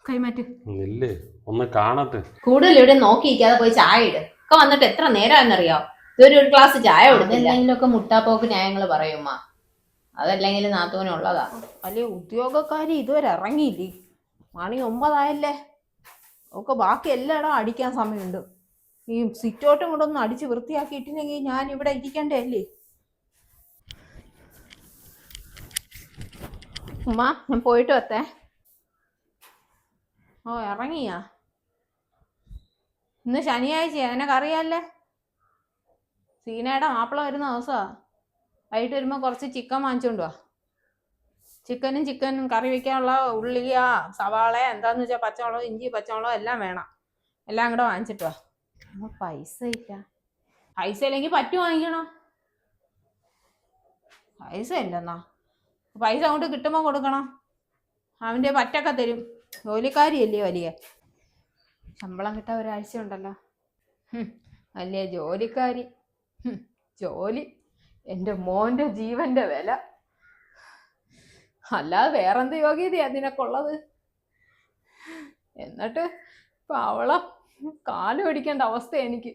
കൈമാറ്റ്. ഇല്ലേ ഒന്ന് കാണട്ടെ. കൂടുതൽ ഇവിടെ നോക്കിയിരിക്കാതെ പോയി ചായ ഇട്. ഒക്കെ വന്നിട്ട് എത്ര നേരമാണെന്നറിയോ? ഇതൊരു ഗ്ലാസ് ചായ കൊടുത്തില്ല. എന്തെങ്കിലുമൊക്കെ മുട്ടാപ്പോക്ക് ന്യായങ്ങൾ പറയുമ്മ. അതല്ലെങ്കിൽ നാത്തൂനുള്ളതാ. വലിയ ഉദ്യോഗക്കാരി ഇതുവരെ ഇറങ്ങിയില്ലേ? മണി 9 ആയല്ലേ. ഒക്കെ ബാക്കി എല്ലായിടം അടിക്കാൻ സമയമുണ്ട്. ഈ സിറ്റോട്ടും കൂടെ ഒന്ന് അടിച്ച് വൃത്തിയാക്കിയിട്ടില്ലെങ്കിൽ ഞാൻ ഇവിടെ ഇരിക്കണ്ടേ അല്ലേ? ഉമ്മ, ഞാൻ പോയിട്ട് വത്തേ. ഓ, ഇറങ്ങിയാ? ഇന്ന് ശനിയാഴ്ചയാ, നിനക്കറിയാല്ലേ? സീനയുടെ മാപ്പിള വരുന്ന ദിവസമാ. വൈകിട്ട് വരുമ്പോൾ കുറച്ച് ചിക്കൻ വാങ്ങിച്ചോണ്ട് വാ. ചിക്കനും കറി വയ്ക്കാനുള്ള ഉള്ളിയാ, സവാള, എന്താന്ന് വെച്ചാൽ പച്ചമുളക്, ഇഞ്ചി, പച്ചമുളക് എല്ലാം വേണം. എല്ലാം കൂടെ വാങ്ങിച്ചിട്ട് വാ. പൈസ ഇല്ല. പൈസ ഇല്ലെങ്കിൽ പറ്റു വാങ്ങിക്കണം. പൈസ ഇല്ലെന്നാ? പൈസ അങ്ങോട്ട് കിട്ടുമ്പോൾ കൊടുക്കണം. അവൻ്റെ പറ്റൊക്കെ തരും. ജോലിക്കാരിയല്ലേ വലിയ. ശമ്പളം കിട്ടാൻ ഒരാഴ്ച ഉണ്ടല്ലോ. വലിയ ജോലിക്കാരി. ജോലി എൻ്റെ മോൻ്റെ ജീവന്റെ വില. അല്ലാതെ വേറെന്ത് യോഗ്യതയാ നിനക്കുള്ളത്? എന്നിട്ട് ഇപ്പൊ അവളെ കാല് പിടിക്കേണ്ട അവസ്ഥ എനിക്ക്.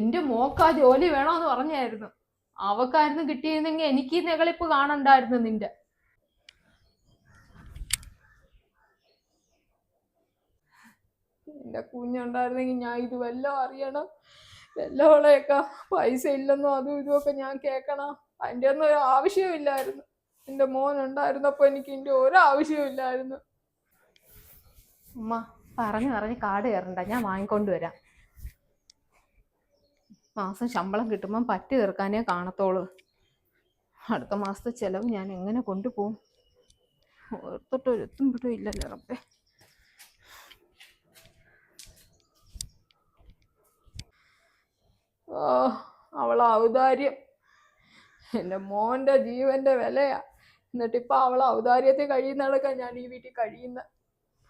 എൻ്റെ മോക്ക് ആ ജോലി വേണോന്ന് പറഞ്ഞായിരുന്നു. അവക്കായിരുന്നു കിട്ടിയിരുന്നെങ്കിൽ എനിക്ക് ഈ നെകളിപ്പ് കാണണ്ടായിരുന്നു നിന്റെ. എന്റെ കുഞ്ഞുണ്ടായിരുന്നെങ്കിൽ ഞാൻ ഇത് വല്ലതും അറിയണം. വല്ലവളെയൊക്കെ പൈസ ഇല്ലെന്നോ അതും ഇതുമൊക്കെ ഞാൻ കേൾക്കണം. അതിൻ്റെ ഒന്നും ഒരു ആവശ്യമില്ലായിരുന്നു. എൻ്റെ മോനുണ്ടായിരുന്നപ്പോൾ എനിക്ക് ഇതിൻ്റെ ഒരാവശ്യമില്ലായിരുന്നു. ഉമ്മ പറഞ്ഞ് കാട് കയറണ്ട, ഞാൻ വാങ്ങിക്കൊണ്ട് വരാം. മാസം ശമ്പളം കിട്ടുമ്പം പറ്റി തീർക്കാനേ കാണത്തോളൂ. അടുത്ത മാസത്തെ ചെലവ് ഞാൻ എങ്ങനെ കൊണ്ടുപോകും? ഓർത്തിട്ടൊരെത്തും പിടും ഇല്ലല്ലോ റബ്ബേ. ഓ, അവളെ ഔദാര്യം എൻ്റെ മോൻ്റെ ജീവന്റെ വിലയാ. എന്നിട്ടിപ്പോൾ അവളെ ഔദാര്യത്തിൽ കഴിയുന്നിടക്കാൻ ഞാൻ ഈ വീട്ടിൽ കഴിയുന്ന.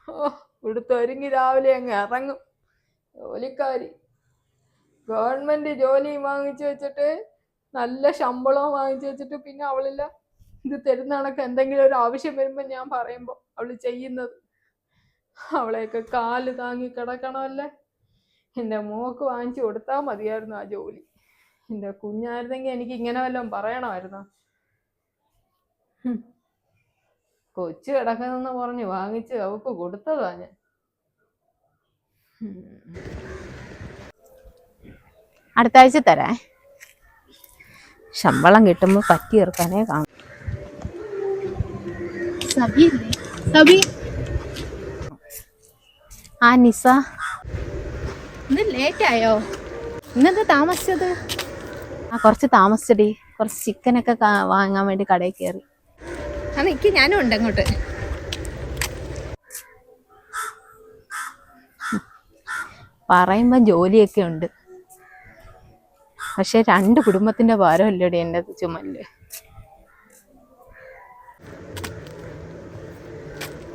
ഓ, ഇവിടുത്തെ ഒരുങ്ങി രാവിലെ അങ്ങ് ഇറങ്ങും. ജോലിക്കാരി. ഗവൺമെന്റ് ജോലി വാങ്ങിച്ചു വെച്ചിട്ട്, നല്ല ശമ്പളവും വാങ്ങിച്ചു വെച്ചിട്ട്, പിന്നെ അവളില്ല ഇത് തരുന്ന കണക്ക് എന്തെങ്കിലും ഒരു ആവശ്യം വരുമ്പോൾ ഞാൻ പറയുമ്പോൾ അവള് ചെയ്യുന്നത്. അവളെയൊക്കെ കാല് താങ്ങി കിടക്കണമല്ലേ. എൻ്റെ മോക്ക് വാങ്ങിച്ചു കൊടുത്താൽ മതിയായിരുന്നു ആ ജോലി. എൻ്റെ കുഞ്ഞായിരുന്നെങ്കിൽ എനിക്ക് ഇങ്ങനെ വല്ലതും പറയണമായിരുന്നോ? കൊച്ചു കിടക്കുന്നെന്ന് പറഞ്ഞ് വാങ്ങിച്ച് അവക്ക് കൊടുത്തതാ ഞാൻ. അടുത്ത ആഴ്ച തരാ. ശമ്പളം കിട്ടുമ്പോൾ പറ്റി തീർക്കാനേ കാണും. ആ നിസ, ഇന്ന് ലേറ്റായോ? ഇന്നെന്താ താമസിച്ചത്? ആ, കുറച്ച് താമസിച്ചടി. കുറച്ച് ചിക്കനൊക്കെ വാങ്ങാൻ വേണ്ടി കടയിൽ കയറി. ആ, നിൽക്കി, ഞാനും ഉണ്ട് അങ്ങോട്ട്. പറയുമ്പം ജോലിയൊക്കെ ഉണ്ട്, പക്ഷെ 2 കുടുംബത്തിന്റെ ഭാരമല്ലേടി എൻ്റെ ചുമല്.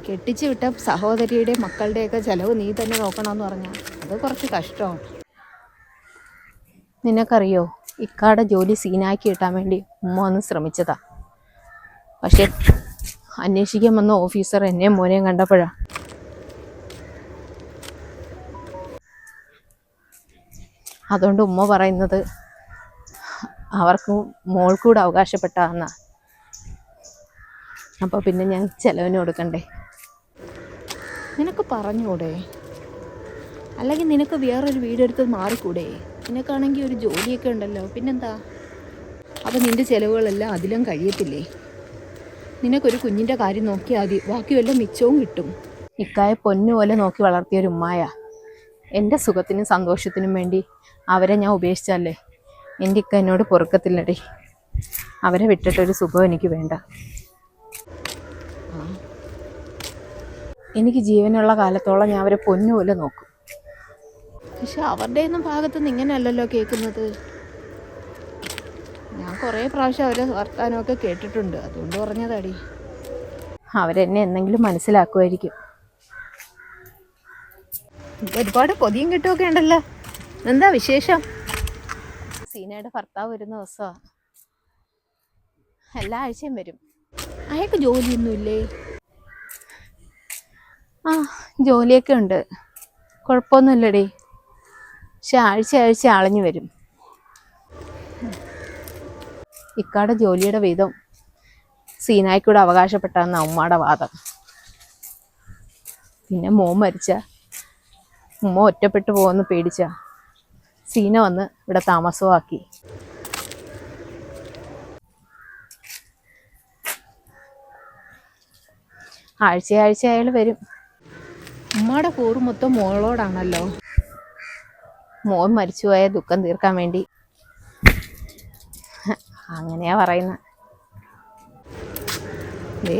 കെട്ടിച്ചു വിട്ട സഹോദരിയുടെ മക്കളുടെയൊക്കെ ചെലവ് നീ തന്നെ നോക്കണമെന്ന് പറഞ്ഞാൽ അത് കുറച്ച് കഷ്ടമാണ്. നിനക്കറിയോ, ഇക്കാടെ ജോലി സീനാക്കി കിട്ടാൻ വേണ്ടി ഉമ്മ ഒന്ന് ശ്രമിച്ചതാ. പക്ഷെ അന്വേഷിക്കാൻ വന്ന ഓഫീസർ എന്നെയും മോനെയും കണ്ടപ്പോഴാ അതുകൊണ്ട് ഉമ്മ പറയുന്നത് അവർക്ക് മോൾക്കൂടെ അവകാശപ്പെട്ടാന്നാ. അപ്പോൾ പിന്നെ ഞാൻ ചെലവിന് കൊടുക്കണ്ടേ? നിനക്ക് പറഞ്ഞൂടെ? അല്ലെങ്കിൽ നിനക്ക് വേറൊരു വീടെടുത്ത് മാറിക്കൂടെ? നിനക്കാണെങ്കിൽ ഒരു ജോലിയൊക്കെ ഉണ്ടല്ലോ, പിന്നെന്താ? അപ്പം നിൻ്റെ ചിലവുകളെല്ലാം അതിലും കഴിയത്തില്ലേ? നിനക്കൊരു കുഞ്ഞിൻ്റെ കാര്യം നോക്കിയാൽ മതി, ബാക്കി വല്ല മിച്ചവും കിട്ടും. ഇക്കായെ പൊന്നുപോലെ നോക്കി വളർത്തിയൊരു ഉമ്മായ. എൻ്റെ സുഖത്തിനും സന്തോഷത്തിനും വേണ്ടി അവരെ ഞാൻ ഉപേക്ഷിച്ചല്ലേ എൻ്റെ ഇക്ക എന്നോട് പൊറുക്കത്തില്ലടി. അവരെ വിട്ടിട്ടൊരു സുഖം എനിക്ക് വേണ്ട. എനിക്ക് ജീവനുള്ള കാലത്തോളം ഞാൻ അവരെ പൊന്നുപോലെ നോക്കും. പക്ഷെ അവരുടെ ഒന്നും ഭാഗത്തുനിന്ന് ഇങ്ങനെയല്ലല്ലോ കേൾക്കുന്നത്. ഞാൻ കുറേ പ്രാവശ്യം അവരെ വർത്താനമൊക്കെ കേട്ടിട്ടുണ്ട്, അതുകൊണ്ട് പറഞ്ഞതാടി. അവരെന്നെ എന്തെങ്കിലും മനസ്സിലാക്കുമായിരിക്കും. ഒരുപാട് കൊതിയും കിട്ടുമൊക്കെ ഉണ്ടല്ലോ. എന്താ വിശേഷം? സീനയുടെ ഭർത്താവ് വരുന്ന ദിവസമാണ്. എല്ലാ ആഴ്ചയും വരും. അയാൾക്ക് ജോലിയൊന്നുമില്ലേ? ആ, ജോലിയൊക്കെ ഉണ്ട്, കുഴപ്പമൊന്നുമില്ലടി. പക്ഷെ ആഴ്ച അളഞ്ഞു വരും. ഇക്കാടെ ജോലിയുടെ വീതം സീനായിക്കൂടെ അവകാശപ്പെട്ടാന്ന ഉമ്മയുടെ വാദം. പിന്നെ മോൻ മരിച്ച ഉമ്മ ഒറ്റപ്പെട്ടു പോകുമെന്ന് പേടിച്ച സീന വന്ന് ഇവിടെ താമസമാക്കി. ആഴ്ച അയാൾ വരും. ഉമ്മയുടെ കൂറ് മൊത്തം മോളോടാണല്ലോ. മോൻ മരിച്ചുപോയ ദുഃഖം തീർക്കാൻ വേണ്ടി അങ്ങനെയാ പറയുന്നത്.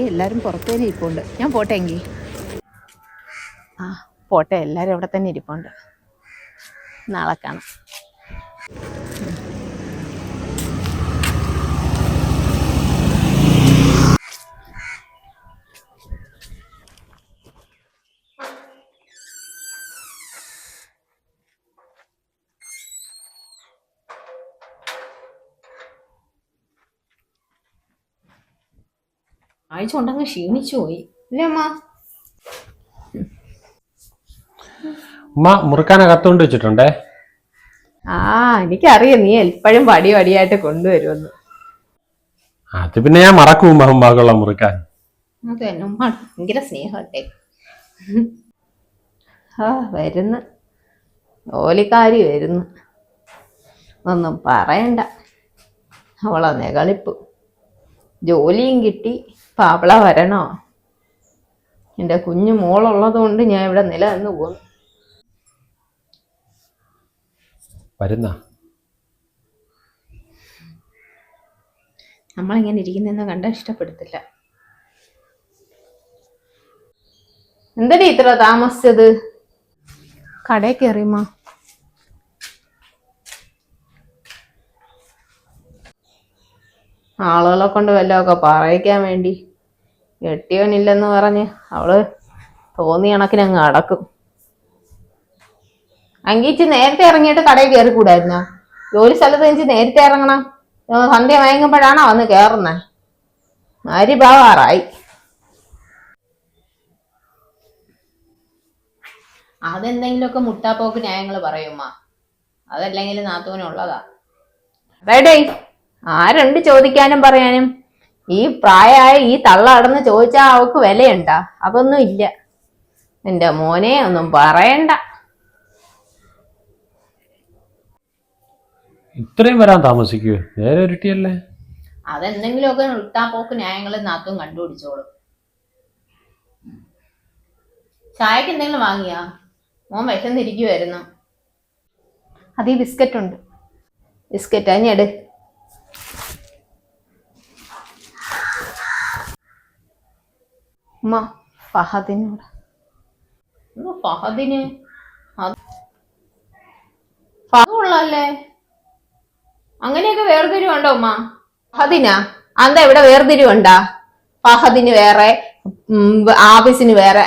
എല്ലാവരും പുറത്തേനെ ഇരിപ്പുണ്ട്. ഞാൻ പോട്ടെ എങ്കിൽ. ആ പോട്ടെ, എല്ലാവരും അവിടെ തന്നെ ഇരിപ്പുണ്ട്. നാളെ കാണാം. ആഴ്ച കൊണ്ടങ്ങ് ക്ഷീണിച്ചു പോയി അല്ലേ അമ്മ? ഉമ്മ മുറുക്കാനകത്തോണ്ട് വെച്ചിട്ടുണ്ടേ. ആ, എനിക്കറിയാം നീ എപ്പോഴും വടിയായിട്ട് കൊണ്ടുവരുമെന്ന്. അത് പിന്നെ ഞാൻ മറക്കും ഉമ്മക്കുള്ള മുറുക്കാൻ. അതെ, ഉമ്മ ഭയങ്കര സ്നേഹട്ടെ. ആ വരുന്നു, ജോലിക്കാരി വരുന്നു. ഒന്നും പറയണ്ട, അവളെ നെകളിപ്പ്. ജോലിയും കിട്ടി, പാവള വരണോ? എൻ്റെ കുഞ്ഞു മോളുള്ളത് കൊണ്ട് ഞാൻ ഇവിടെ നിലനിന്ന് പോകുന്നു. വരുന്ന നമ്മളിങ്ങനെ ഇരിക്കുന്നെന്ന് കണ്ട ഇഷ്ടപ്പെടുത്തില്ല. എന്തടി ഇത്ര താമസിച്ചത്? കടയിൽ കയറിയമ്മ. ആളുകളെ കൊണ്ട് വല്ലതൊക്കെ പറയിക്കാൻ വേണ്ടി. കെട്ടിയവനില്ലെന്ന് പറഞ്ഞ് അവള് തോന്നിയ കണക്കിന് അങ്ങ് അടക്കും. അങ്കിച്ച് നേരത്തെ ഇറങ്ങിയിട്ട് കടയിൽ കയറി കൂടായിരുന്ന? ജോലി സ്ഥലത്ത് എനിക്ക് നേരത്തെ ഇറങ്ങണം. സന്ധ്യ മയങ്ങുമ്പോഴാണോ വന്ന് കയറുന്നേ? അരിഭാവാറായി. അതെന്തെങ്കിലുമൊക്കെ മുട്ടാപ്പോക്ക് ന്യായങ്ങൾ പറയുമ്മ. അതല്ലെങ്കിൽ നാത്തൂനുള്ളതാ. അതേടേ, ആരുണ്ട് ചോദിക്കാനും പറയാനും? ഈ പ്രായമായ ഈ തള്ള അടന്ന് ചോദിച്ചാൽ അവക്ക് വിലയുണ്ടാ? അതൊന്നും ഇല്ല. എന്റെ മോനെ ഒന്നും പറയണ്ട. ഇത്രയും വരാൻ താമസിക്കുവോ? നേരെ ഒരുട്ടിയല്ലേ. അതെന്തെങ്കിലുമൊക്കെ മുട്ടാപ്പോക്ക് ന്യായങ്ങൾ നാത്തൂൻ കണ്ടുപിടിച്ചോളും. ചായക്ക് എന്തെങ്കിലും വാങ്ങിയാ? മോൻ വിശന്നിരിക്കുവായിരുന്നു. അത് ഈ ബിസ്ക്കറ്റ് ഉണ്ട്. ബിസ്ക്കറ്റ് അഞ്ഞെട്. ഉമ്മ ഫഹദിനോട്. ഫഹദിന് ഫഹദുള്ളല്ലേ? അങ്ങനെയൊക്കെ വേർതിരിവുണ്ടോ ഉമ്മ? ഫഹദിനാ? അന്താ ഇവിടെ വേർതിരിവുണ്ടാ? ഫഹദിന് വേറെ, ആഫീസിന് വേറെ.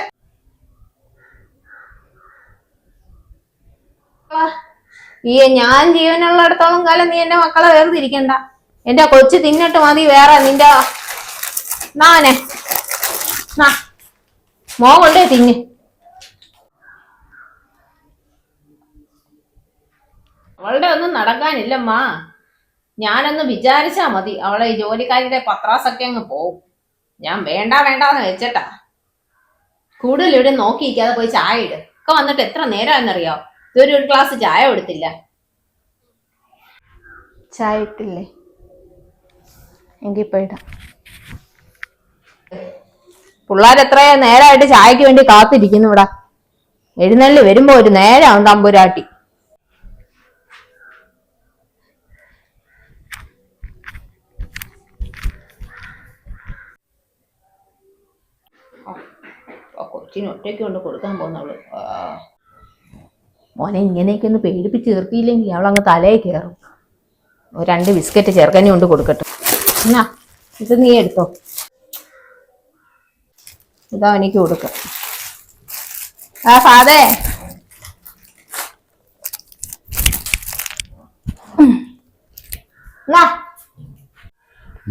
ഞാൻ ജീവനുള്ളിടത്തോളം കാലം നീ എന്റെ മക്കളെ വേർതിരിക്കണ്ട. എന്റെ കൊച്ചു തിന്നിട്ട് മതി വേറെ നിന്റെ നാനെ. മോ കൊണ്ടേ തിന്ന്. അവളുടെ ഒന്നും നടക്കാനില്ലമ്മാ. ഞാനൊന്ന് വിചാരിച്ചാ മതി അവളെ ഈ ജോലിക്കാരിയുടെ പത്രാസൊക്കെ അങ്ങ് പോവും. ഞാൻ വേണ്ടാന്ന് വെച്ചിട്ടാ. കൂടുതൽ ഇവിടെ നോക്കിയിരിക്കാതെ പോയി ചായ ഇട്. ഒക്കെ വന്നിട്ട് എത്ര നേരമാണെന്നറിയോ? ഇതൊരു ഗ്ലാസ് ചായ കൊടുത്തില്ല. ചായ ഇട്ടില്ലേ? എങ്കിൽ പോയിടാം. പിള്ളേരെത്ര നേരമായിട്ട് ചായക്ക് വേണ്ടി കാത്തിരിക്കുന്നു ഇവിടെ. എഴുന്നള്ളി വരുമ്പോ ഒരു നേരാവും തമ്പുരാട്ടി. കൊച്ചിന് ഒറ്റയ്ക്ക് കൊണ്ട് കൊടുക്കാൻ പോകുന്നവള്. മോനെ ഇങ്ങനെയൊക്കെ ഒന്ന് പേടിപ്പിച്ച് ചേർത്തിയില്ലെങ്കിൽ അവളങ്ങ് തലയിൽ കയറും. 2 ബിസ്ക്കറ്റ് ചേർക്കാനും കൊണ്ട് കൊടുക്കട്ടെ. എന്നാ ഇത് നീ എടുത്തോ. ഇതാ എനിക്ക് കൊടുക്ക. ആ ഫാദേ,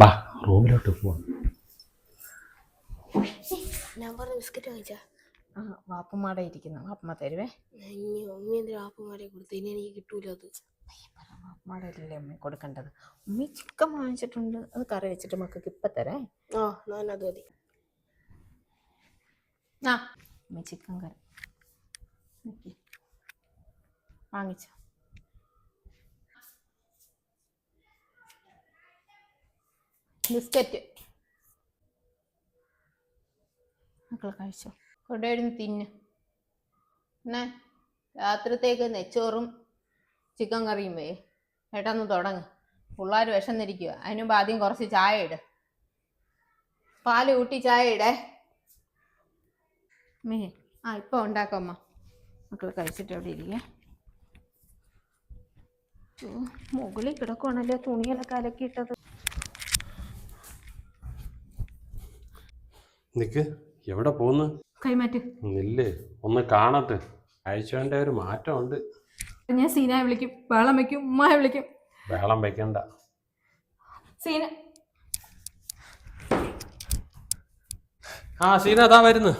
ബാ റൂമിലോട്ട് പോവാം. ഞാൻ പറഞ്ഞ ബിസ്ക്കറ്റ് വാങ്ങിച്ചാ ആ വാപ്പുമാടെ ഇരിക്കുന്നു, വാപ്പമ്മ തരുവേ. ഇനി ഉമ്മ എന്തിനാ ആപ്പന്മാരെ കൊടുത്തു? ഇനി എനിക്ക് കിട്ടൂല അത്. വാപ്പുമാടെ അല്ലേ ഉമ്മ കൊടുക്കേണ്ടത്. ഉമ്മി ചിക്കൻ വാങ്ങിച്ചിട്ടുണ്ട്, അത് കറി വെച്ചിട്ട് മക്കൾക്ക് ഇപ്പം തരേ. ആ ഞാൻ അത് മതി. ആ ഉമ്മി ചിക്കൻ കറി വാങ്ങിച്ച. ബിസ്ക്കറ്റ് മക്കൾ കഴിച്ചോ, കൊണ്ടുവരുന്ന് തിന്ന്. എന്നാ രാത്രിത്തേക്ക് നെച്ചോറും ചിക്കൻ കറിയും വേ. ഏട്ടൊന്ന് തുടങ്ങ്, പിള്ളേർ വിശന്നിരിക്കുക. അതിന് മുമ്പ് ആദ്യം കുറച്ച് ചായ ഇട്, പാല് കൂട്ടി ചായ ഇടേ. മേ ആ ഇപ്പം ഉണ്ടാക്കാം അമ്മ, മക്കൾ കഴിച്ചിട്ട് എവിടെ ഇരിക്കേ. മുകളിൽ കിടക്കുവാണല്ലോ തുണിയെല്ലാം അലക്കിയിട്ടത്. നിക്ക്, എവിടെ പോന്ന്? കൈമാറ്റ്. ഇല്ലേ, ഒന്ന് കാണട്ടെ. അയച്ചവന്റെ ഒരു മാറ്റമുണ്ട്. ഞാൻ സീനയെ വിളിക്കും, ബഹളം വെക്കും, ഉമ്മയെ വിളിക്കും. ബഹളം വെക്കണ്ട. സീന ആ സീന അതാ വരുന്നു.